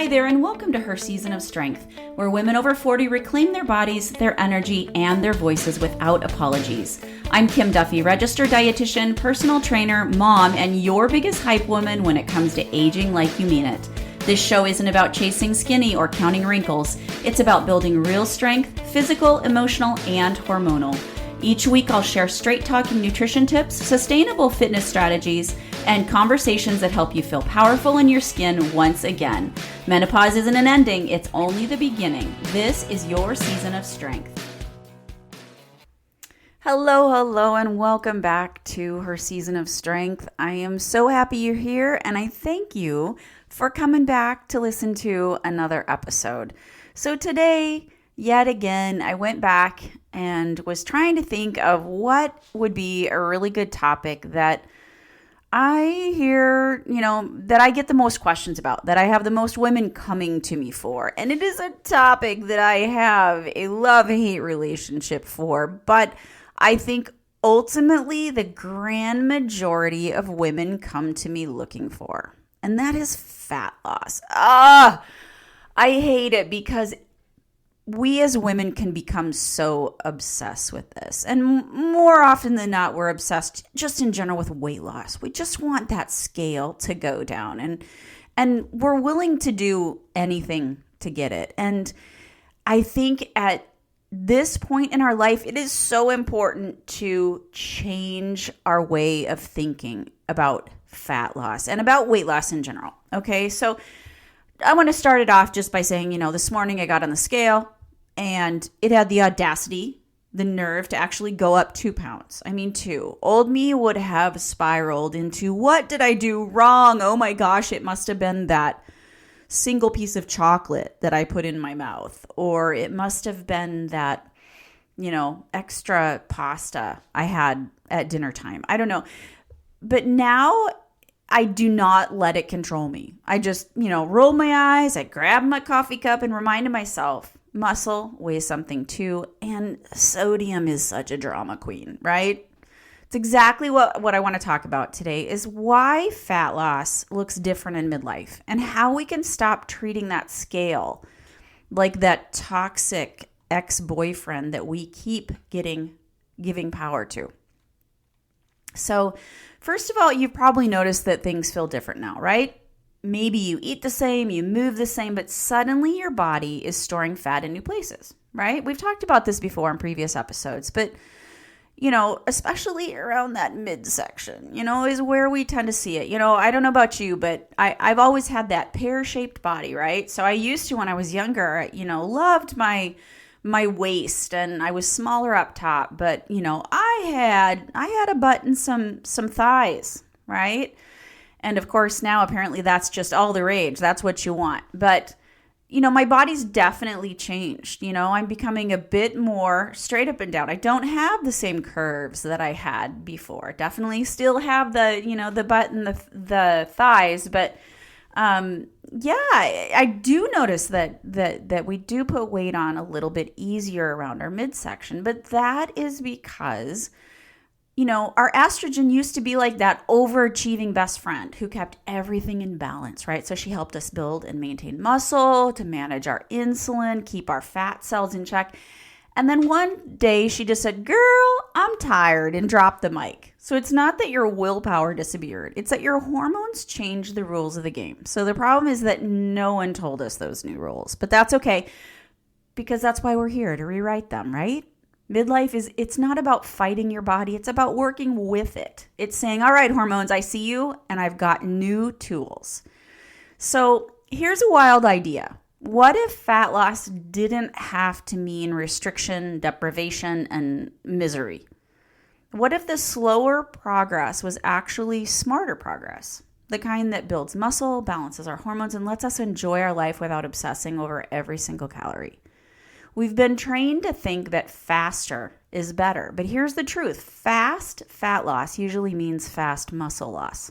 Hi there, and welcome to Her Season of Strength, where women over 40 reclaim their bodies, their energy, and their voices without apologies. I'm Kim Duffy, registered dietitian, personal trainer, mom, and your biggest hype woman when it comes to aging like you mean it. This show isn't about chasing skinny or counting wrinkles. It's about building real strength, physical, emotional, and hormonal. Each week, I'll share straight-talking nutrition tips, sustainable fitness strategies, and conversations that help you feel powerful in your skin once again. Menopause isn't an ending, it's only the beginning. This is your season of strength. Hello, and welcome back to Her Season of Strength. I am so happy you're here, and I thank you for coming back to listen to another episode. So today, yet again, I went back and was trying to think of what would be a really good topic that I hear, that I get the most questions about, that I have the most women coming to me for. And it is a topic that I have a love-hate relationship for, but I think ultimately the grand majority of women come to me looking for, and that is fat loss. I hate it because we as women can become so obsessed with this. And more often than not, we're obsessed just in general with weight loss. We just want that scale to go down. And we're willing to do anything to get it. And I think at this point in our life, it is so important to change our way of thinking about fat loss and about weight loss in general. Okay, so I want to start it off just by saying, this morning I got on the scale and it had the audacity, the nerve to actually go up 2 pounds. I mean, 2. Old me would have spiraled into, what did I do wrong? Oh my gosh, it must have been that single piece of chocolate that I put in my mouth. Or it must have been that, extra pasta I had at dinner time. I don't know. But now I do not let it control me. I just, roll my eyes, I grab my coffee cup and reminded myself, muscle weighs something too, and sodium is such a drama queen, right? It's exactly what I want to talk about today is why fat loss looks different in midlife and how we can stop treating that scale like that toxic ex-boyfriend that we keep giving power to. So first of all, you've probably noticed that things feel different now, right? Maybe you eat the same, you move the same, but suddenly your body is storing fat in new places, right? We've talked about this before in previous episodes, but, especially around that midsection, is where we tend to see it. I don't know about you, but I've always had that pear-shaped body, right? So I used to, when I was younger, loved my waist and I was smaller up top, but, I had a butt and some thighs, right? And of course, now apparently that's just all the rage. That's what you want. But, my body's definitely changed. I'm becoming a bit more straight up and down. I don't have the same curves that I had before. Definitely still have the, the butt and the thighs. But, I do notice that we do put weight on a little bit easier around our midsection. But that is because our estrogen used to be like that overachieving best friend who kept everything in balance, right? So she helped us build and maintain muscle, to manage our insulin, keep our fat cells in check. And then one day she just said, girl, I'm tired, and dropped the mic. So it's not that your willpower disappeared. It's that your hormones changed the rules of the game. So the problem is that no one told us those new rules, but that's okay because that's why we're here, to rewrite them, right? Midlife it's not about fighting your body. It's about working with it. It's saying, all right, hormones, I see you, and I've got new tools. So here's a wild idea. What if fat loss didn't have to mean restriction, deprivation, and misery? What if the slower progress was actually smarter progress? The kind that builds muscle, balances our hormones, and lets us enjoy our life without obsessing over every single calorie. We've been trained to think that faster is better, but here's the truth. Fast fat loss usually means fast muscle loss.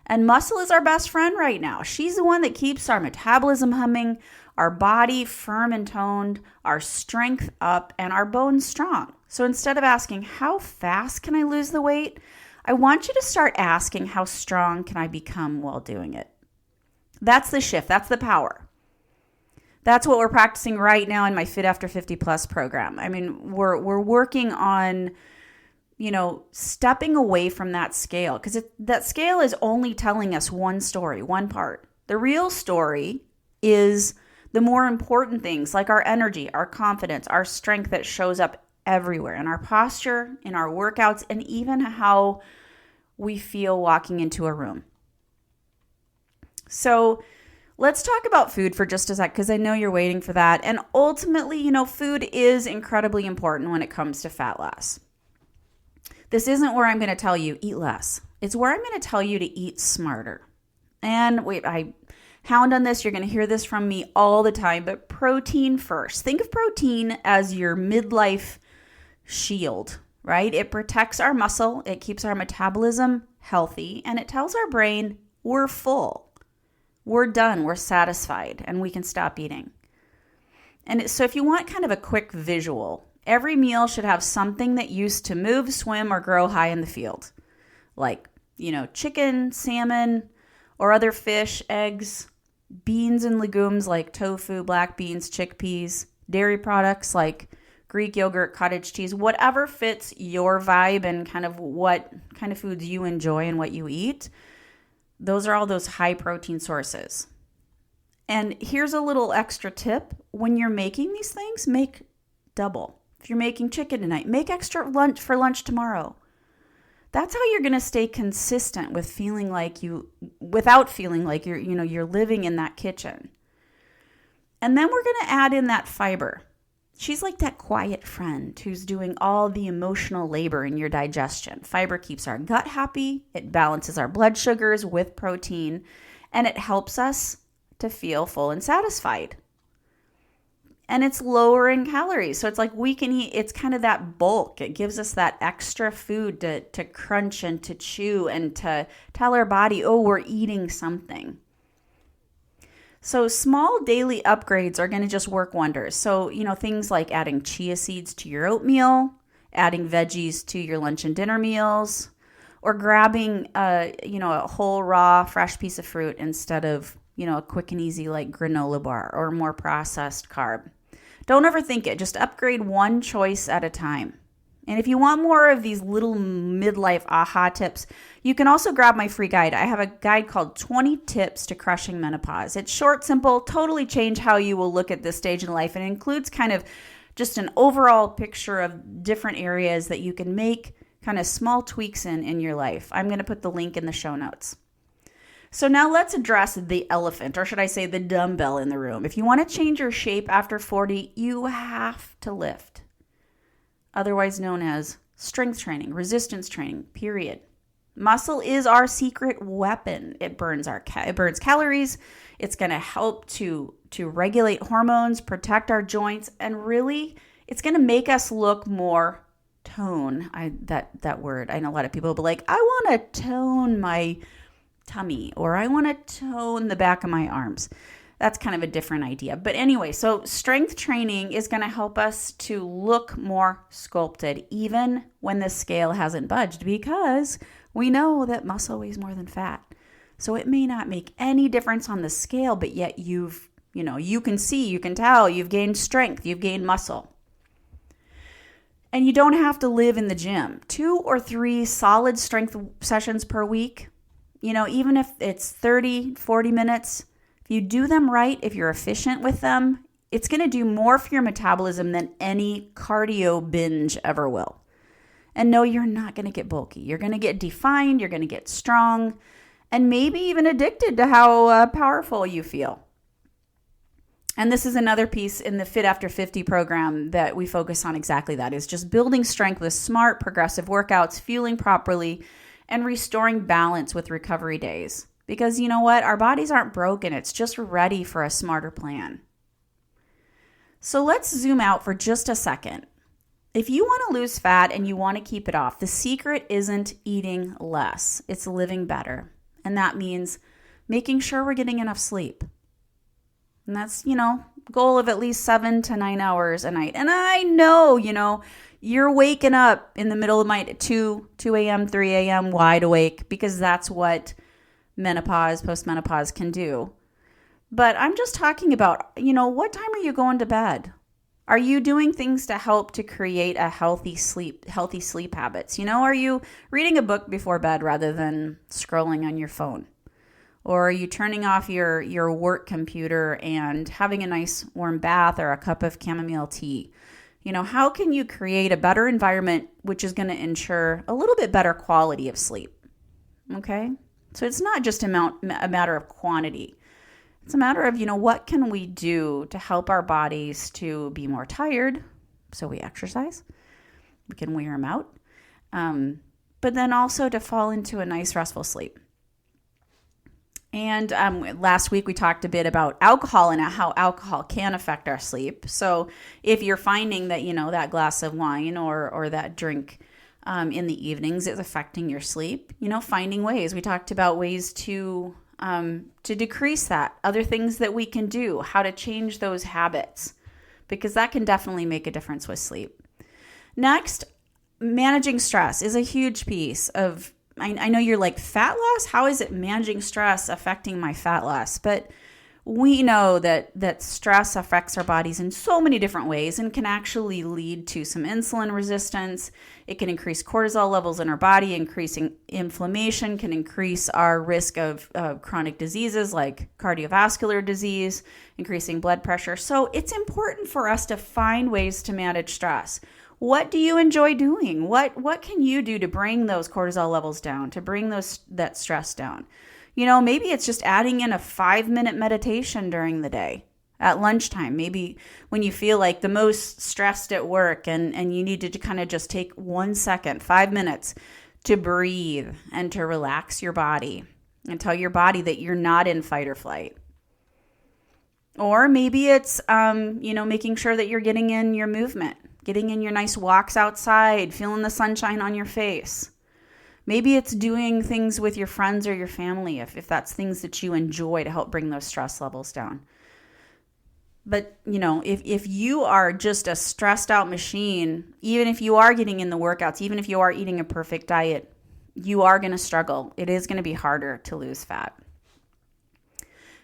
And muscle is our best friend right now. She's the one that keeps our metabolism humming, our body firm and toned, our strength up, and our bones strong. So instead of asking, how fast can I lose the weight? I want you to start asking, how strong can I become while doing it? That's the shift. That's the power. That's what we're practicing right now in my Fit After 50 Plus program. I mean, we're working on, stepping away from that scale, because that scale is only telling us one story, one part. The real story is the more important things like our energy, our confidence, our strength that shows up everywhere in our posture, in our workouts, and even how we feel walking into a room. So let's talk about food for just a sec, because I know you're waiting for that. And ultimately, food is incredibly important when it comes to fat loss. This isn't where I'm going to tell you eat less. It's where I'm going to tell you to eat smarter. And wait, I hound on this. You're going to hear this from me all the time, but protein first. Think of protein as your midlife shield, right? It protects our muscle, it keeps our metabolism healthy, and it tells our brain we're full, we're done, we're satisfied, and we can stop eating. And so if you want kind of a quick visual, every meal should have something that used to move, swim, or grow high in the field, like, chicken, salmon, or other fish, eggs, beans and legumes like tofu, black beans, chickpeas, dairy products like Greek yogurt, cottage cheese, whatever fits your vibe and kind of what kind of foods you enjoy and what you eat. Those are all those high protein sources. And here's a little extra tip. When you're making these things, make double. If you're making chicken tonight, make extra lunch for lunch tomorrow. That's how you're going to stay consistent with without feeling like you're living in that kitchen. And then we're going to add in that fiber. She's like that quiet friend who's doing all the emotional labor in your digestion. Fiber keeps our gut happy, it balances our blood sugars with protein, and it helps us to feel full and satisfied. And it's lower in calories. So it's like we can eat, it's kind of that bulk. It gives us that extra food to crunch and to chew and to tell our body, oh, we're eating something. So small daily upgrades are going to just work wonders. So, things like adding chia seeds to your oatmeal, adding veggies to your lunch and dinner meals, or grabbing, a whole raw, fresh piece of fruit instead of, a quick and easy like granola bar or more processed carb. Don't overthink it. Just upgrade one choice at a time. And if you want more of these little midlife aha tips, you can also grab my free guide. I have a guide called 20 Tips to Crushing Menopause. It's short, simple, totally change how you will look at this stage in life, and it includes kind of just an overall picture of different areas that you can make kind of small tweaks in your life. I'm going to put the link in the show notes. So now let's address the elephant, or should I say the dumbbell in the room. If you want to change your shape after 40, you have to lift. Otherwise known as strength training, resistance training, period. Muscle is our secret weapon. It burns calories. It's going to help to regulate hormones, protect our joints, and really, it's going to make us look more tone. That word. I know a lot of people will be like, I want to tone my tummy, or I want to tone the back of my arms. That's kind of a different idea. But anyway, so strength training is going to help us to look more sculpted, even when the scale hasn't budged, because we know that muscle weighs more than fat. So it may not make any difference on the scale, but yet you can see, you can tell, you've gained strength, you've gained muscle. And you don't have to live in the gym. 2 or 3 solid strength sessions per week, even if it's 30, 40 minutes, if you do them right, if you're efficient with them, it's going to do more for your metabolism than any cardio binge ever will. And no, you're not going to get bulky. You're going to get defined, you're going to get strong, and maybe even addicted to how powerful you feel. And this is another piece in the Fit After 50 program that we focus on exactly that, is just building strength with smart, progressive workouts, fueling properly, and restoring balance with recovery days. Because you know what? Our bodies aren't broken. It's just ready for a smarter plan. So let's zoom out for just a second. If you want to lose fat and you want to keep it off, the secret isn't eating less. It's living better. And that means making sure we're getting enough sleep. And that's, goal of at least 7 to 9 hours a night. And I know, you're waking up in the middle of the night at 2 a.m., 3 a.m. wide awake, because that's what menopause, postmenopause can do. But I'm just talking about, what time are you going to bed? Are you doing things to help to create a healthy sleep habits? Are you reading a book before bed rather than scrolling on your phone? Or are you turning off your work computer and having a nice warm bath or a cup of chamomile tea? How can you create a better environment which is going to ensure a little bit better quality of sleep? Okay? So it's not just a matter of quantity. It's a matter of, what can we do to help our bodies to be more tired? So we exercise. We can wear them out. But then also to fall into a nice restful sleep. And last week we talked a bit about alcohol and how alcohol can affect our sleep. So if you're finding that, that glass of wine or that drink in the evenings is affecting your sleep, finding ways. We talked about ways to decrease that, other things that we can do, how to change those habits, because that can definitely make a difference with sleep. Next, managing stress is a huge piece of, I know you're like, fat loss? How is it managing stress affecting my fat loss? But we know that stress affects our bodies in so many different ways and can actually lead to some insulin resistance. It can increase cortisol levels in our body. Increasing inflammation can increase our risk of chronic diseases like cardiovascular disease, increasing blood pressure. So it's important for us to find ways to manage stress. What do you enjoy doing? What can you do to bring those cortisol levels down, to bring that stress down? Maybe it's just adding in a 5-minute meditation during the day at lunchtime. Maybe when you feel like the most stressed at work and you need to kind of just take 1 second, 5 minutes to breathe and to relax your body and tell your body that you're not in fight or flight. Or maybe it's, making sure that you're getting in your movement, getting in your nice walks outside, feeling the sunshine on your face. Maybe it's doing things with your friends or your family if that's things that you enjoy to help bring those stress levels down. But, if you are just a stressed out machine, even if you are getting in the workouts, even if you are eating a perfect diet, you are going to struggle. It is going to be harder to lose fat.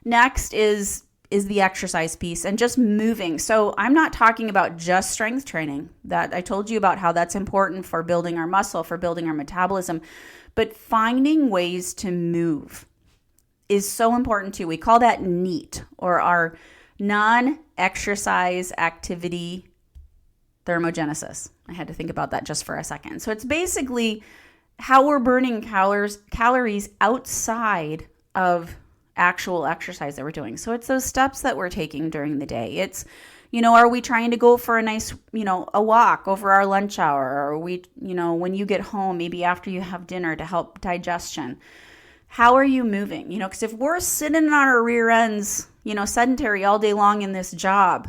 Next is the exercise piece and just moving. So I'm not talking about just strength training. That I told you about how that's important for building our muscle, for building our metabolism, but finding ways to move is so important too. We call that NEAT, or our non-exercise activity thermogenesis. I had to think about that just for a second. So it's basically how we're burning calories outside of actual exercise that we're doing. So it's those steps that we're taking during the day. It's, are we trying to go for a nice, a walk over our lunch hour? Or are we, when you get home, maybe after you have dinner to help digestion? How are you moving? Because if we're sitting on our rear ends, sedentary all day long in this job,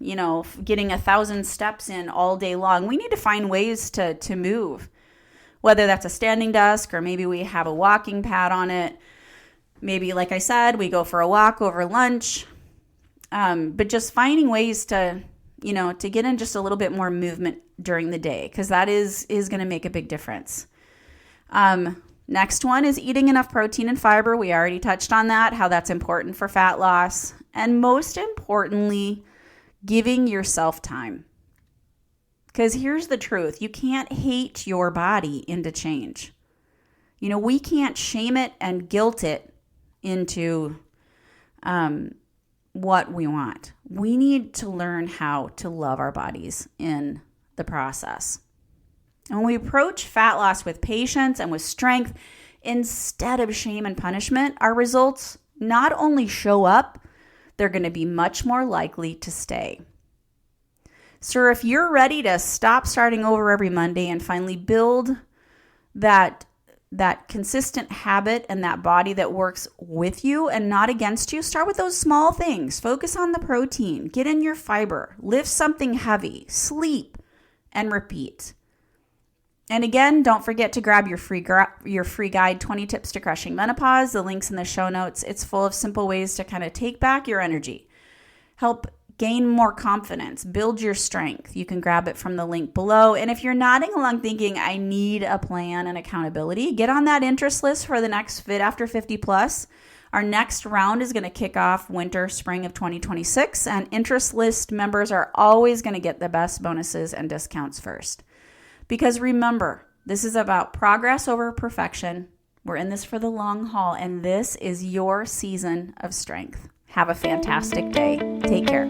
getting 1,000 steps in all day long, we need to find ways to move, whether that's a standing desk or maybe we have a walking pad on it. Maybe, like I said, we go for a walk over lunch, but just finding ways to get in just a little bit more movement during the day, because that is going to make a big difference. Next one is eating enough protein and fiber. We already touched on that, how that's important for fat loss. And most importantly, giving yourself time. Because here's the truth. You can't hate your body into change. We can't shame it and guilt it into what we want. We need to learn how to love our bodies in the process. And when we approach fat loss with patience and with strength instead of shame and punishment, our results not only show up, they're going to be much more likely to stay. So if you're ready to stop starting over every Monday and finally build that consistent habit and that body that works with you and not against you, start with those small things. Focus on the protein, get in your fiber, lift something heavy, sleep, and repeat. And again, don't forget to grab your free guide, 20 Tips to Crushing Menopause. The link's in the show notes. It's full of simple ways to kind of take back your energy, help gain more confidence, build your strength. You can grab it from the link below. And if you're nodding along thinking, I need a plan and accountability, get on that interest list for the next Fit After 50 Plus. Our next round is going to kick off winter, spring of 2026, and interest list members are always going to get the best bonuses and discounts first. Because remember, this is about progress over perfection. We're in this for the long haul, and this is your season of strength. Have a fantastic day. Take care.